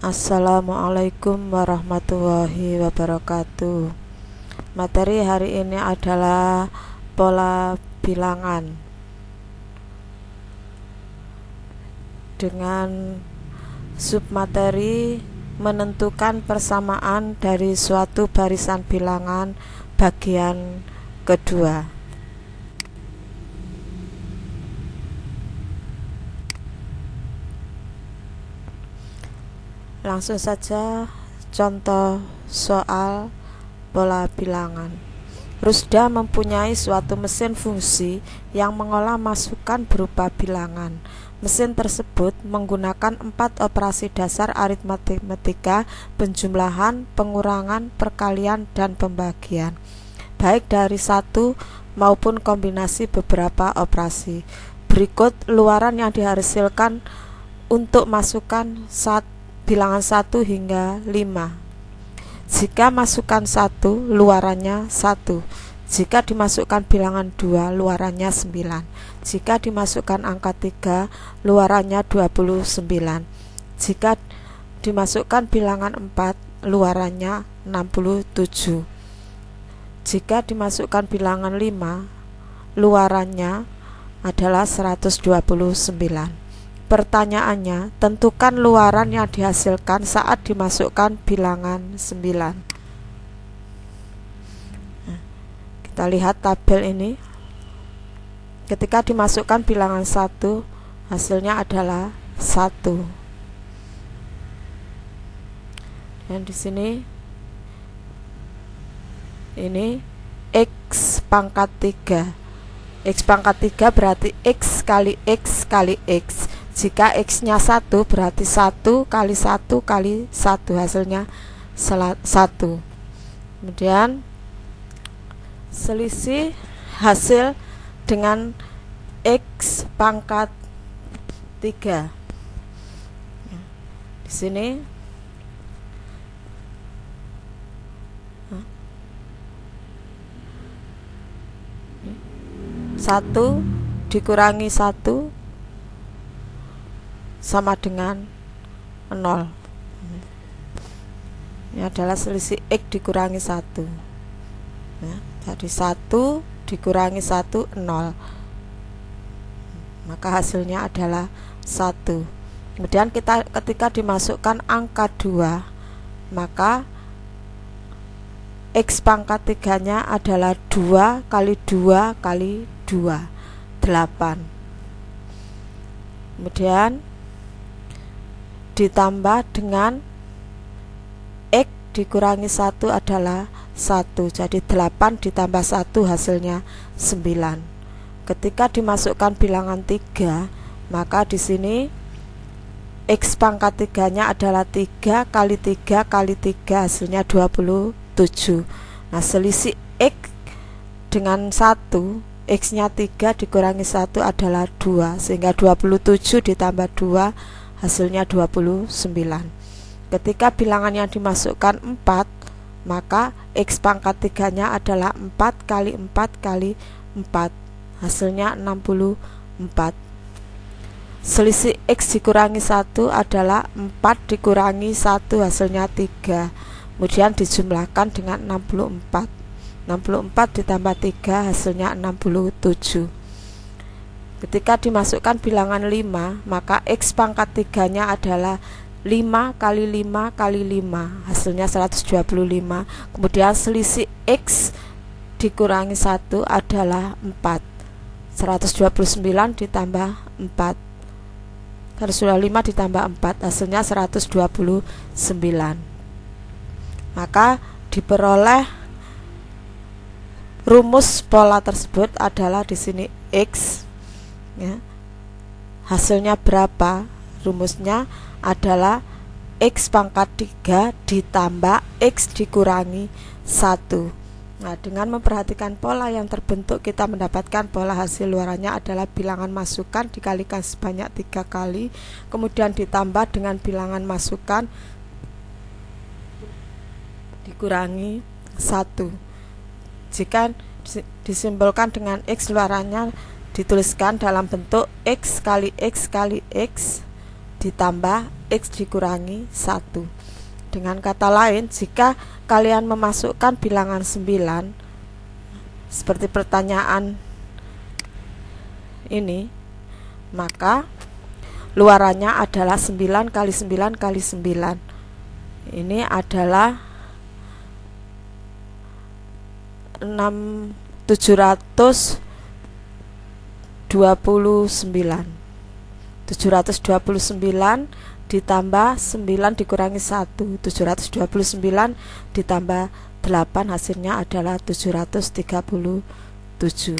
Assalamualaikum warahmatullahi wabarakatuh. Materi hari ini adalah pola bilangan dengan submateri menentukan persamaan dari suatu barisan bilangan bagian kedua. Langsung saja contoh soal pola bilangan. Rusda mempunyai suatu mesin fungsi yang mengolah masukan berupa bilangan. Mesin tersebut menggunakan 4 operasi dasar aritmatika, penjumlahan, pengurangan, perkalian, dan pembagian, baik dari satu maupun kombinasi beberapa operasi. Berikut luaran yang dihasilkan untuk masukan bilangan 1 hingga 5. Jika masukan 1, luarannya 1. Jika dimasukkan bilangan 2, luarannya 9. Jika dimasukkan angka 3, luarannya 29. Jika dimasukkan bilangan 4, luarannya 67. Jika dimasukkan bilangan 5, luarannya adalah 129. Pertanyaannya, tentukan luaran yang dihasilkan saat dimasukkan bilangan 9. Kita lihat tabel ini. Ketika dimasukkan bilangan 1, hasilnya adalah 1. Dan di sini ini X pangkat 3. X pangkat 3 berarti X kali X kali X. Jika X-nya 1 berarti 1 kali 1 kali 1, hasilnya 1. Kemudian selisih hasil dengan X pangkat 3. Di sini satu dikurangi 1 sama dengan 0. Ini adalah selisih X dikurangi 1. Jadi 1 dikurangi 1, 0. Maka hasilnya adalah 1. Kemudian ketika dimasukkan angka 2, maka X pangkat 3-nya adalah 2 kali 2 kali 2, 8. Kemudian ditambah dengan X dikurangi 1 adalah 1. Jadi 8 ditambah 1 hasilnya 9. Ketika dimasukkan bilangan 3, maka di sini X pangkat 3-nya adalah 3 kali 3 kali 3, hasilnya 27. Nah, selisih X dengan 1, X-nya 3 dikurangi 1 adalah 2, sehingga 27 ditambah 2 hasilnya 29. Ketika bilangan yang dimasukkan 4, maka X pangkat 3-nya adalah 4 kali 4 kali 4, hasilnya 64. Selisih X dikurangi 1 adalah 4 dikurangi 1, hasilnya 3. Kemudian dijumlahkan dengan 64. 64 ditambah 3 hasilnya 67. Ketika dimasukkan bilangan 5, maka X pangkat 3-nya adalah 5 kali 5 kali 5, hasilnya 125. Kemudian selisih X dikurangi 1 adalah 4. 129 ditambah 4. 125 ditambah 4, hasilnya 129. Maka diperoleh rumus pola tersebut adalah di sini X. Hasilnya berapa? Rumusnya adalah X pangkat 3 ditambah X dikurangi 1. Nah, dengan memperhatikan pola yang terbentuk, kita mendapatkan pola hasil luarannya adalah bilangan masukan dikalikan sebanyak 3 kali, kemudian ditambah dengan bilangan masukan dikurangi 1. Jika disimbolkan dengan X, luarannya dituliskan dalam bentuk X kali X kali X ditambah X dikurangi 1. Dengan kata lain, jika kalian memasukkan bilangan 9 seperti pertanyaan ini, maka luarannya adalah 9 kali 9 kali 9. Ini adalah 729 ditambah 9 dikurangi 1, 729 ditambah 8 hasilnya adalah 737.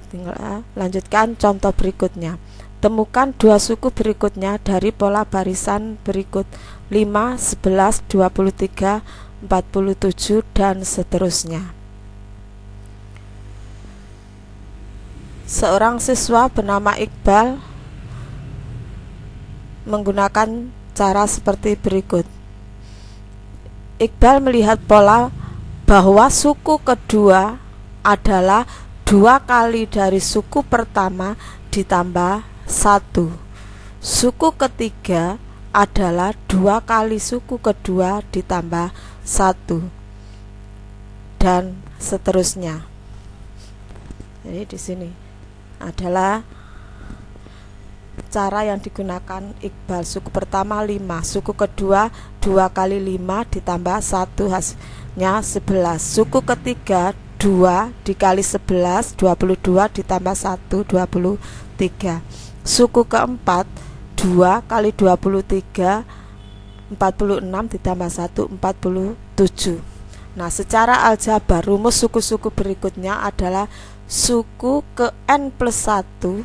Tinggal lanjutkan contoh berikutnya. Temukan dua suku berikutnya dari pola barisan berikut 5, 11, 23, 47 dan seterusnya. Seorang siswa bernama Iqbal menggunakan cara seperti berikut. Iqbal melihat pola bahwa suku kedua adalah 2 kali dari suku pertama ditambah 1. Suku ketiga adalah 2 kali suku kedua ditambah 1 dan seterusnya. Jadi di sini adalah cara yang digunakan Iqbal. Suku pertama 5, suku kedua 2 kali 5 ditambah 1 hasilnya 11. Suku ketiga 2 dikali 11 22 ditambah 1 23. Suku keempat 2 kali 23 46 ditambah 1 47. Nah, secara aljabar rumus suku-suku berikutnya adalah suku ke n plus 1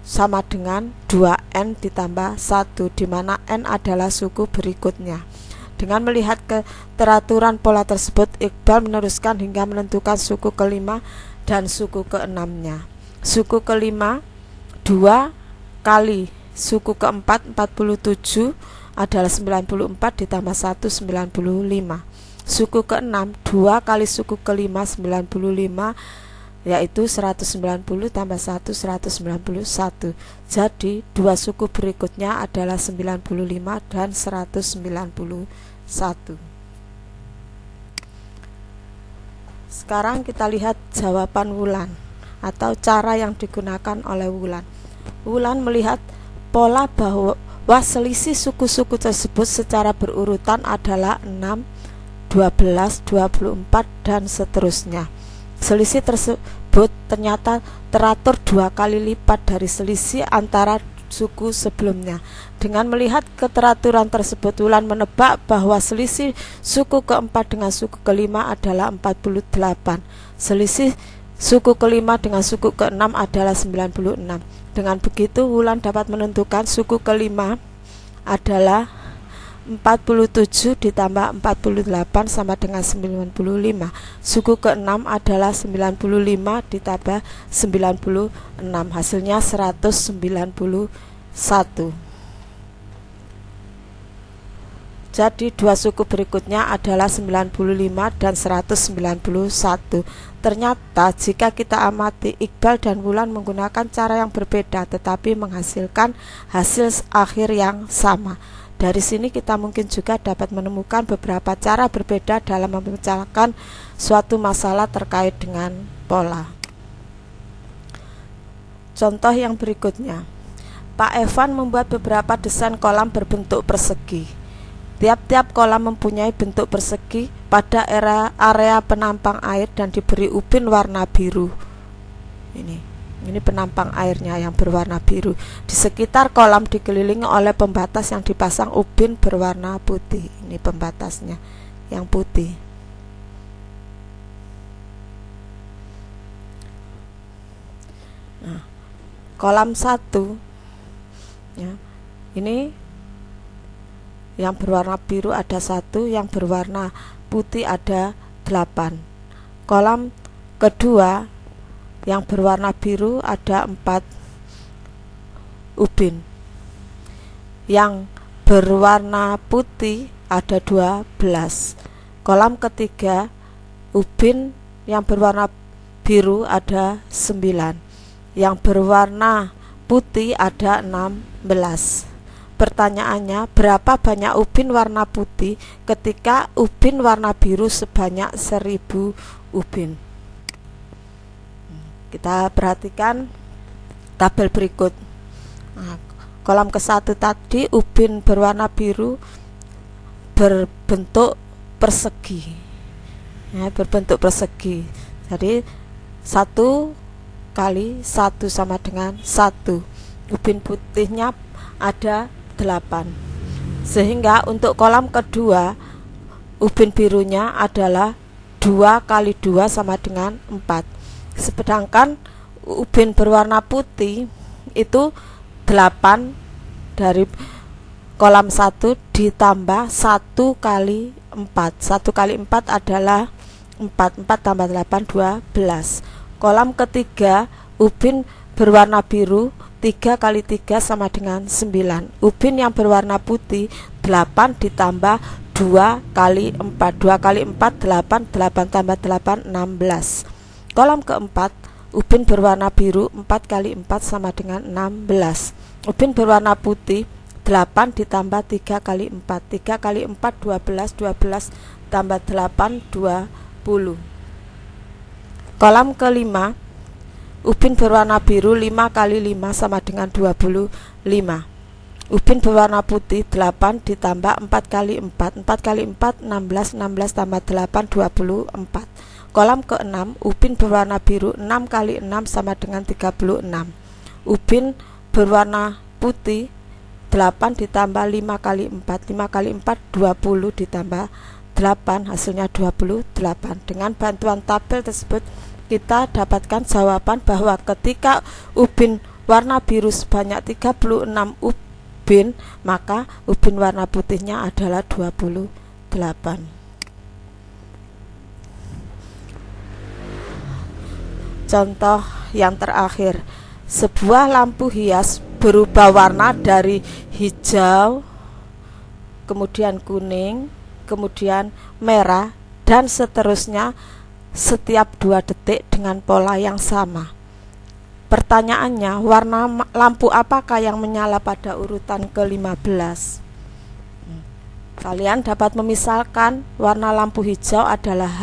sama dengan 2n ditambah 1, di mana n adalah suku berikutnya. Dengan melihat keteraturan pola tersebut, Iqbal meneruskan hingga menentukan suku kelima dan suku keenamnya. Suku kelima 2 kali suku keempat 47 adalah 94 ditambah 1 95. Suku keenam 2 kali suku kelima 95 yaitu 190 tambah 1 191. Jadi dua suku berikutnya adalah 95 dan 191. Sekarang kita lihat jawaban Wulan atau cara yang digunakan oleh Wulan. Wulan melihat pola bahwa selisih suku-suku tersebut secara berurutan adalah 6, 12, 24 dan seterusnya. Selisih tersebut ternyata teratur 2 kali lipat dari selisih antara suku sebelumnya. Dengan melihat keteraturan tersebut, Wulan menebak bahwa selisih suku keempat dengan suku kelima adalah 48. Selisih suku kelima dengan suku keenam adalah 96. Dengan begitu, Wulan dapat menentukan suku kelima adalah 47 ditambah 48 sama dengan 95. Suku keenam adalah 95 ditambah 96, hasilnya 191. Jadi dua suku berikutnya adalah 95 dan 191. Ternyata jika kita amati, Iqbal dan Wulan menggunakan cara yang berbeda tetapi menghasilkan hasil akhir yang sama. Dari sini kita mungkin juga dapat menemukan beberapa cara berbeda dalam memecahkan suatu masalah terkait dengan pola. Contoh yang berikutnya, Pak Evan membuat beberapa desain kolam berbentuk persegi. Tiap-tiap kolam mempunyai bentuk persegi pada area penampang air dan diberi ubin warna biru. Ini penampang airnya yang berwarna biru. Di sekitar kolam dikelilingi oleh pembatas yang dipasang ubin berwarna putih. Ini pembatasnya yang putih. Nah, kolam 1 ya, ini yang berwarna biru ada 1, yang berwarna putih ada 8. Kolam kedua yang berwarna biru ada 4 ubin. Yang berwarna putih ada 12. Kolam ketiga ubin yang berwarna biru ada 9. Yang berwarna putih ada 16. Pertanyaannya, berapa banyak ubin warna putih ketika ubin warna biru sebanyak 1000 ubin? Kita perhatikan tabel berikut. Nah, kolom ke-1 tadi ubin berwarna biru berbentuk persegi, ya, berbentuk persegi. Jadi 1 kali 1 sama dengan 1. Ubin putihnya ada 8. Sehingga untuk kolom kedua ubin birunya adalah 2 kali 2 sama dengan 4. Sedangkan ubin berwarna putih itu 8 dari kolom 1 ditambah 1 kali 4. 1 kali 4 adalah 4. 4 tambah 8, 12. Kolom ketiga ubin berwarna biru 3 kali 3 sama dengan 9. Ubin yang berwarna putih 8 ditambah 2 kali 4. 2 kali 4 8, 8 tambah 8 16. Kolom keempat ubin berwarna biru 4 kali 4 sama dengan 16. Ubin berwarna putih 8 ditambah 3 kali 4. 3 kali 4 12, 12 tambah 8 20. Kolom kelima ubin berwarna biru 5 kali 5 sama dengan 25. Ubin berwarna putih 8 ditambah 4 kali 4. 4 kali 4 16, 16 tambah 8 24. Kolom ke-6 ubin berwarna biru 6 kali 6 sama dengan 36. Ubin berwarna putih 8 ditambah 5 kali 4. 5 kali 4 20 ditambah 8 hasilnya 28. Dengan bantuan tabel tersebut kita dapatkan jawaban bahwa ketika ubin warna biru sebanyak 36 ubin, maka ubin warna putihnya adalah 28. Contoh yang terakhir, sebuah lampu hias berubah warna dari hijau, kemudian kuning, kemudian merah, dan seterusnya setiap 2 detik dengan pola yang sama. Pertanyaannya, warna lampu apakah yang menyala pada urutan ke-15? Kalian dapat memisalkan warna lampu hijau adalah H,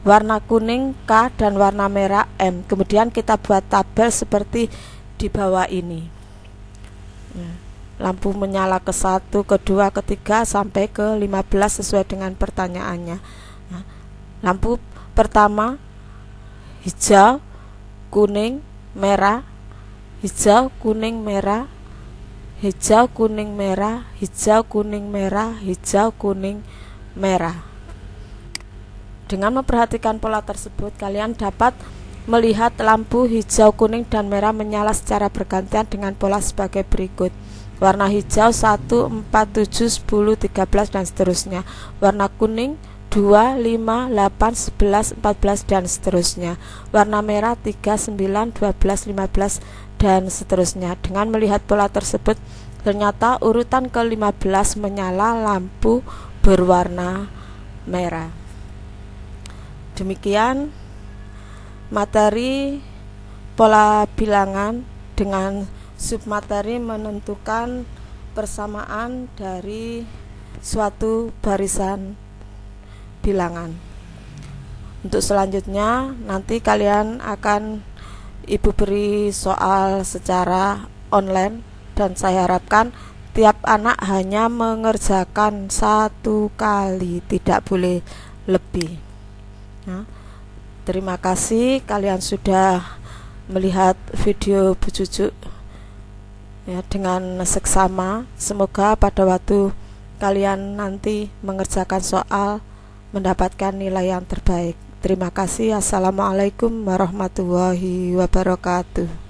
warna kuning K, dan warna merah M. Kemudian kita buat tabel seperti di bawah ini. Lampu menyala ke-1, ke-2, ke-3 sampai ke-15 sesuai dengan pertanyaannya. Lampu pertama hijau, kuning, merah, hijau, kuning, merah, hijau, kuning, merah, hijau, kuning, merah, hijau, kuning, merah. Dengan memperhatikan pola tersebut, kalian dapat melihat lampu hijau, kuning, dan merah menyala secara bergantian dengan pola sebagai berikut. Warna hijau 1, 4, 7, 10, 13, dan seterusnya. Warna kuning 2, 5, 8, 11, 14, dan seterusnya. Warna merah 3, 9, 12, 15, dan seterusnya. Dengan melihat pola tersebut, ternyata urutan ke-15 menyala lampu berwarna merah. Demikian materi pola bilangan dengan submateri menentukan persamaan dari suatu barisan bilangan. Untuk selanjutnya nanti kalian akan Ibu beri soal secara online, dan saya harapkan tiap anak hanya mengerjakan 1 kali, tidak boleh lebih. Nah, terima kasih kalian sudah melihat video Bu Cucu ya, dengan seksama. Semoga pada waktu kalian nanti mengerjakan soal mendapatkan nilai yang terbaik. Terima kasih. Assalamualaikum warahmatullahi wabarakatuh.